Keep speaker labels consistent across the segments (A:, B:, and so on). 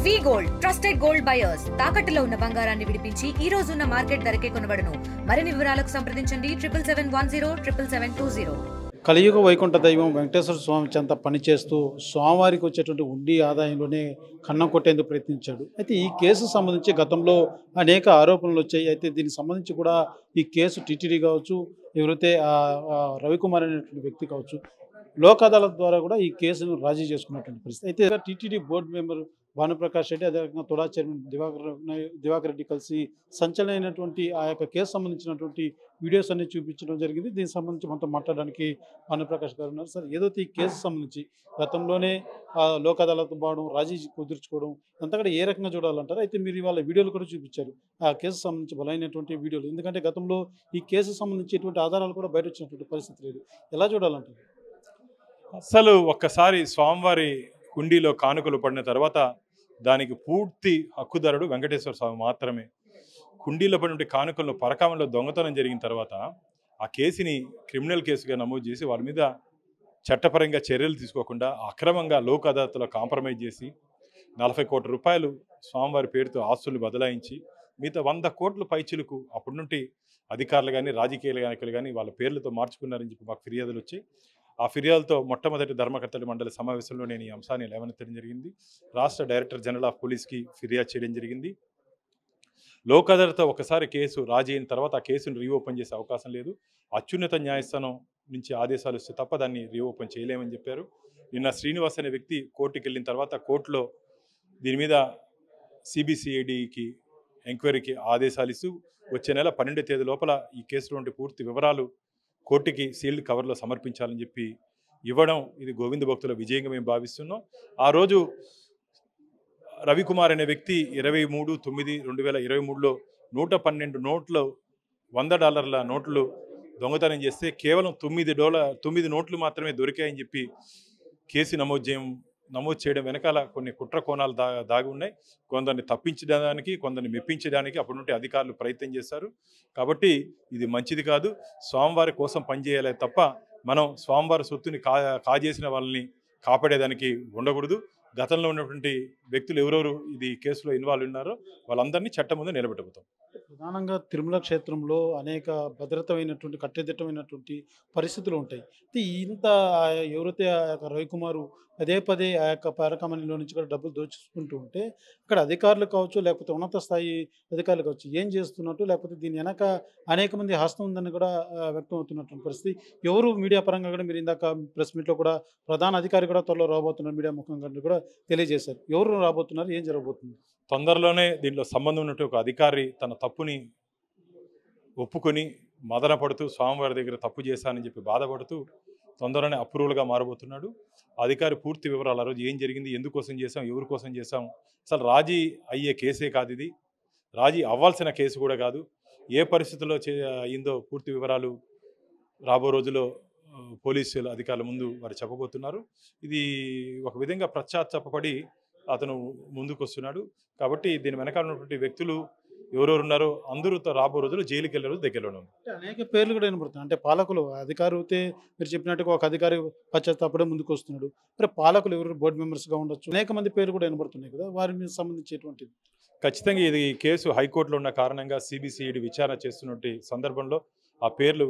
A: వి gold trusted gold buyers తాకట్టులో ఉన్న బంగారాన్ని విడిపించి ఈ రోజు ఉన్న మార్కెట్ ధరకే కొనబడును. మరిన్ని వివరాలకు సంప్రదించండి 77107720.
B: కలియుగ వైకుంఠ దైవం వెంకటేశ్వర స్వామి చెంత పనిచేస్తూ స్వామివారికి వచ్చేటువంటి ఉండి ఆదాయంలోనే కన్నం కొట్టేందుకు ప్రయత్నించాడు. అయితే ఈ కేసు సంబంధించి గతంలో అనేక ఆరోపణలు వచ్చాయి. అయితే దీనికి సంబంధించి కూడా ఈ కేసు టీటీడీ కావచ్చు, ఎవరైతే రవికుమార్ అనేటువంటి వ్యక్తి కావచ్చు, లోక్ అదాలత్ ద్వారా కూడా ఈ కేసును రాజీ చేసుకున్నటువంటి పరిస్థితి. అయితే TTD board member Bhanuprakash Reddy, అదేవిధంగా తొడా చైర్మన్ దివాకర్ రెడ్డి కలిసి సంచలనమైనటువంటి ఆ యొక్క కేసు సంబంధించినటువంటి వీడియోస్ అన్ని చూపించడం జరిగింది. దీనికి సంబంధించి మనతో మాట్లాడడానికి భానుప్రకాష్ గారు ఉన్నారు. సార్, ఏదైతే ఈ కేసు సంబంధించి గతంలోనే లోక్ అదాలత్ పోవడం, రాజీ కుదుర్చుకోవడం అంతా కూడా ఏ రకంగా చూడాలంటారు? అయితే మీరు ఇవాళ వీడియోలు కూడా చూపించారు ఆ కేసు సంబంధించి బలమైనటువంటి వీడియోలు. ఎందుకంటే గతంలో ఈ కేసు సంబంధించి ఎటువంటి ఆధారాలు కూడా బయట వచ్చినటువంటి పరిస్థితి లేదు. ఎలా చూడాలంటారు?
C: అసలు ఒక్కసారి స్వామివారి కుండీలో కానుకలు పడిన తర్వాత దానికి పూర్తి హక్కుదారుడు వెంకటేశ్వర స్వామి మాత్రమే. కుండీలో పడిన కానుకలను పరకామలో దొంగతనం జరిగిన తర్వాత ఆ కేసుని క్రిమినల్ కేసుగా నమోదు చేసి వాళ్ళ మీద చట్టపరంగా చర్యలు తీసుకోకుండా అక్రమంగా లోక్ అదాలత్లో కాంప్రమైజ్ చేసి 40 కోట్ల రూపాయలు స్వామివారి పేరుతో ఆస్తులు బదలాయించి మిగతా 100 కోట్ల పైచిలకు అప్పటి నుండి అధికారులు కానీ రాజకీయ నాయకులు కానీ వాళ్ళ పేర్లతో మార్చుకున్నారని చెప్పి మాకు ఫిర్యాదులు వచ్చాయి. ఆ ఫిర్యాదులతో మొట్టమొదటి ధర్మకర్తల మండలి సమావేశంలో నేను ఈ అంశాన్ని లేవనెత్తడం జరిగింది. రాష్ట్ర డైరెక్టర్ జనరల్ ఆఫ్ పోలీస్కి ఫిర్యాదు చేయడం జరిగింది. లోక్ అదాలత్తో ఒకసారి కేసు రాజీ అయిన తర్వాత ఆ కేసును రీఓపెన్ చేసే అవకాశం లేదు. అత్యున్నత న్యాయస్థానం నుంచి ఆదేశాలు వస్తే తప్ప దాన్ని రీఓపెన్ చేయలేమని చెప్పారు. నిన్న శ్రీనివాస్ అనే వ్యక్తి కోర్టుకి వెళ్ళిన తర్వాత కోర్టులో దీని మీద సిబిసిఐడికి ఎంక్వైరీకి ఆదేశాలు ఇస్తూ వచ్చే నెల 12వ తేదీ లోపల ఈ కేసులో ఉండే పూర్తి వివరాలు కోర్టుకి సీల్డ్ కవర్లో సమర్పించాలని చెప్పి ఇవ్వడం ఇది గోవింద భక్తుల విజయంగా మేము భావిస్తున్నాం. ఆ రోజు రవికుమార్ అనే వ్యక్తి 23/9/2023లో 112 నోట్లు $100 నోట్లు దొంగతనం చేస్తే కేవలం 9 నోట్లు మాత్రమే దొరికాయని చెప్పి కేసు నమోదు చేయడం వెనకాల కొన్ని కుట్ర కోణాలు దాగి ఉన్నాయి. కొందరిని తప్పించడానికి, కొందరిని మెప్పించడానికి అప్పటి నుండి అధికారులు ప్రయత్నం చేశారు. కాబట్టి ఇది మంచిది కాదు. స్వామివారి కోసం పనిచేయాలి తప్ప మనం స్వామివారి సొత్తుని కాజేసిన వాళ్ళని కాపాడేదానికి ఉండకూడదు. గతంలో ఉన్నటువంటి వ్యక్తులు ఎవరెవరు ఇది కేసులో ఇన్వాల్వ్ ఉన్నారో వాళ్ళందరినీ చట్టం ముందు నిలబెట్టబోతాం.
B: ప్రధానంగా తిరుమల క్షేత్రంలో అనేక భద్రతమైనటువంటి కట్టుదిట్టమైనటువంటి పరిస్థితులు ఉంటాయి. ఇంత ఎవరైతే ఆ యొక్క రవికుమారు పదే ఆ యొక్క పరకమణిలో నుంచి కూడా డబ్బులు దోచుకుంటూ ఉంటే అక్కడ అధికారులు కావచ్చు, లేకపోతే ఉన్నత స్థాయి అధికారులు కావచ్చు, ఏం చేస్తున్నట్టు, లేకపోతే దీని వెనక అనేక మంది హస్తం ఉందని కూడా వ్యక్తం అవుతున్నటువంటి పరిస్థితి. ఎవరు మీడియా పరంగా కూడా మీరు ఇందాక ప్రెస్ మీట్లో కూడా ప్రధాన అధికారి కూడా త్వరలో రాబోతున్నారు, మీడియా ముఖంగా కూడా తెలియజేశారు. ఎవరు రాబోతున్నారు, ఏం జరగబోతుంది?
C: తొందరలోనే దీంట్లో సంబంధం ఉన్నట్టు ఒక అధికారి తన తప్పుని ఒప్పుకొని మదన పడుతూ స్వామివారి దగ్గర తప్పు చేశానని చెప్పి బాధపడుతూ తొందరలోనే అప్రూవల్గా మారబోతున్నాడు. అధికారి పూర్తి వివరాలు ఆ రోజు ఏం జరిగింది, ఎందుకోసం చేశాం, ఎవరి కోసం చేశాం, అసలు రాజీ అయ్యే కేసే కాదు, ఇది రాజీ అవ్వాల్సిన కేసు కూడా కాదు, ఏ పరిస్థితుల్లో అయిందో పూర్తి వివరాలు రాబో రోజుల్లో పోలీసుల అధికారుల ముందు వారు చెప్పబోతున్నారు. ఇది ఒక విధంగా పశ్చాత్తాపపడి అతను ముందుకు వస్తున్నాడు. కాబట్టి దీని వెనకాల ఉన్నటువంటి వ్యక్తులు ఎవరెవరు ఉన్నారో అందరూ రాబో రోజులు జైలుకి వెళ్ళే రోజు దగ్గరలోనే ఉంది.
B: అనేక పేర్లు కూడా వినపడుతున్నాయి. అంటే పాలకులు అధికారి అయితే మీరు చెప్పినట్టుగా ఒక అధికారి పశ్చాత్తాపడే ముందుకు వస్తున్నాడు. మరి పాలకులు ఎవరు బోర్డు మెంబర్స్గా ఉండొచ్చు, అనేక మంది పేర్లు కూడా వినపడుతున్నాయి కదా, వారి మీద సంబంధించేటువంటిది.
C: ఖచ్చితంగా ఇది కేసు హైకోర్టులో ఉన్న కారణంగా సిబిసిఐడి విచారణ చేస్తున్నటువంటి సందర్భంలో ఆ పేర్లు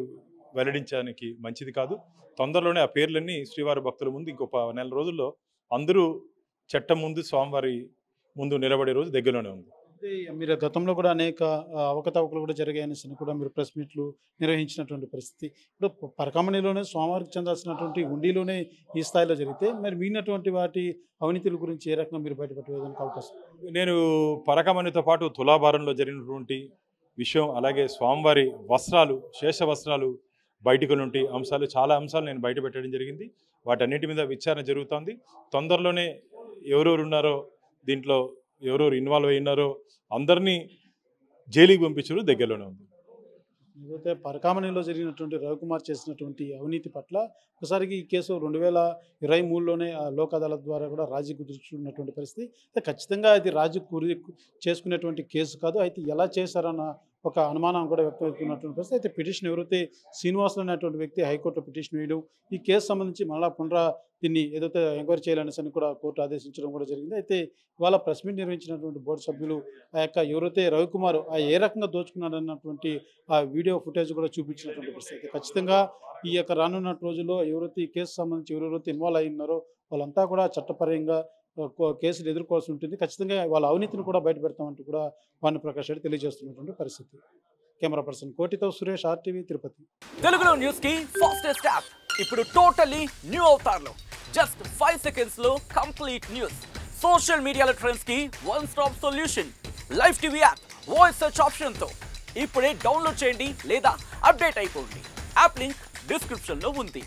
C: వెల్లడించడానికి మంచిది కాదు. తొందరలోనే ఆ పేర్లన్నీ శ్రీవారి భక్తుల ముందు ఇంకొక నెల రోజుల్లో అందరూ చట్టం ముందు స్వామివారి ముందు నిలబడే రోజు దగ్గరలోనే ఉంది.
B: మీరు గతంలో కూడా అనేక అవకతవకలు కూడా జరిగాయని కూడా మీరు ప్రెస్ మీట్లు నిర్వహించినటువంటి పరిస్థితి. ఇప్పుడు పరకామణిలోనే స్వామివారికి చెందాల్సినటువంటి ఉండిలోనే ఈ స్థాయిలో జరిగితే మరి మిగిలినటువంటి వాటి అవినీతుల గురించి ఏ రకంగా మీరు బయటపెట్టేదానికి అవకాశం?
C: నేను పరకామణితో పాటు తులాభారంలో జరిగినటువంటి విషయం, అలాగే స్వామివారి వస్త్రాలు, శేష వస్త్రాలు బయటకు నుండి అంశాలు, చాలా అంశాలు నేను బయట పెట్టడం జరిగింది. వాటన్నిటి మీద విచారణ జరుగుతోంది. తొందరలోనే ఎవరెవరు ఉన్నారో దీంట్లో ఎవరెవరు ఇన్వాల్వ్ అయినారో అందరినీ జైలుకి పంపించడం దగ్గరలోనే ఉంది.
B: ఏదైతే పరకామణిలో జరిగినటువంటి రవికుమార్ చేసినటువంటి అవినీతి పట్ల ఒకసారికి ఈ కేసు 2023లోనే లోక్ అదాలత్ ద్వారా కూడా రాజీ కుదుర్చుకున్నటువంటి పరిస్థితి. ఖచ్చితంగా అది రాజీ చేసుకునేటువంటి కేసు కాదు. అయితే ఎలా చేశారన్న ఒక అనుమానం కూడా వ్యక్తమవుతున్నటువంటి పరిస్థితి. అయితే పిటిషన్ ఎవరైతే శ్రీనివాసులు అనేటువంటి వ్యక్తి హైకోర్టులో పిటిషన్ వేయడం, ఈ కేసు సంబంధించి మళ్ళా దీన్ని ఏదైతే ఎంక్వైరీ చేయాలనేసి కూడా కోర్టు ఆదేశించడం కూడా జరిగింది. అయితే ఇవాళ ప్రెస్ మీట్ నిర్వహించినటువంటి బోర్డు సభ్యులు ఆ యొక్క ఎవరైతే రవికుమార్ ఏ రకంగా దోచుకున్నాడన్నటువంటి ఆ వీడియో ఫుటేజ్ కూడా చూపించినటువంటి పరిస్థితి. ఖచ్చితంగా ఈ యొక్క రానున్న రోజుల్లో ఎవరైతే ఈ కేసు సంబంధించి ఎవరెవరైతే ఇన్వాల్వ్ అయి ఉన్నారో వాళ్ళంతా కూడా చట్టపరంగా కేసులు ఎదుర్కోవాల్సి ఉంటుంది. ఖచ్చితంగా వాళ్ళ అవినీతిని కూడా బయటపెడతామంటూ కూడా వాణి ప్రకాష్ రెడ్డి తెలియజేస్తున్నటువంటి పరిస్థితి. కెమెరా పర్సన్ కోటితో సురేష్, RTV, తిరుపతి.
D: తెలుగులో న్యూస్ కి ఫాస్టెస్ట్ యాప్ ఇప్పుడు టోటల్లీ న్యూ అవతార్లో జస్ట్ 5 seconds లో కంప్లీట్ న్యూస్. సోషల్ మీడియాలో ట్రెండ్స్ కి one stop solution. Live TV app voice search option తో ఇప్పుడే డౌన్లోడ్ చేయండి లేదా అప్డేట్ అయిపోండి. యాప్ లింక్ డిస్క్రిప్షన్ లో ఉంది.